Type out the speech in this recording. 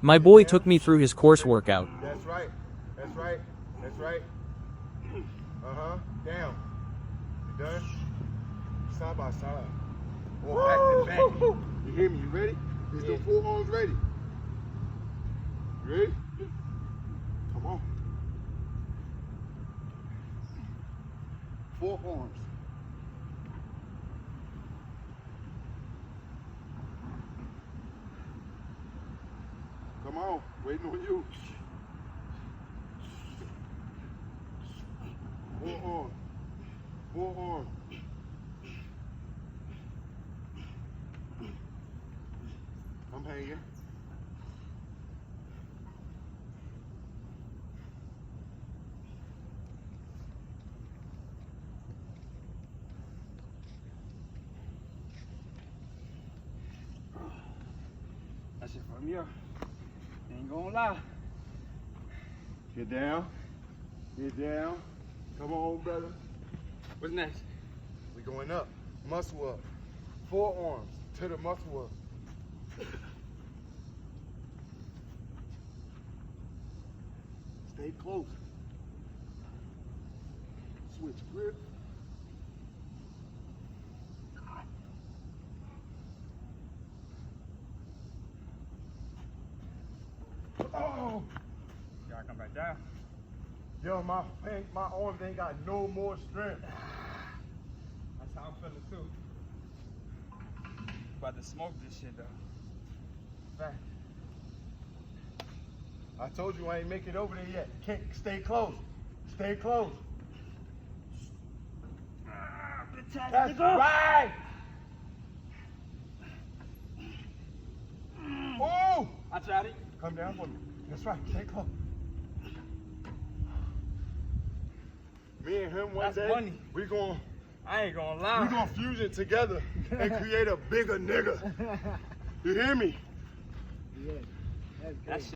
My boy took me through his course workout. That's right. That's right. That's right. Down. You done? Side by side. Or back to back. You hear me? You ready? Is the forearms ready? You ready? Come on. Forearms. Come on, waiting on you. Forearm. Forearm. I'm hanging. That shit fucked me up. Ain't gonna lie. Get down. Get down. Come on, brother. What's next? We going up. Muscle up. Forearms to the muscle up. Stay close. Switch grip. Oh! Gotta come back down. Yo, my arms ain't got no more strength. That's how I'm feeling too. About to smoke this shit though. Fact. I told you I ain't make it over there yet. Can't stay close. Stay close. That's right. Oh! I tried it. Come down for me. That's right. Stay close. Me and him one That's day, money. we gonna fusion together and create a bigger nigga. You hear me? That shit.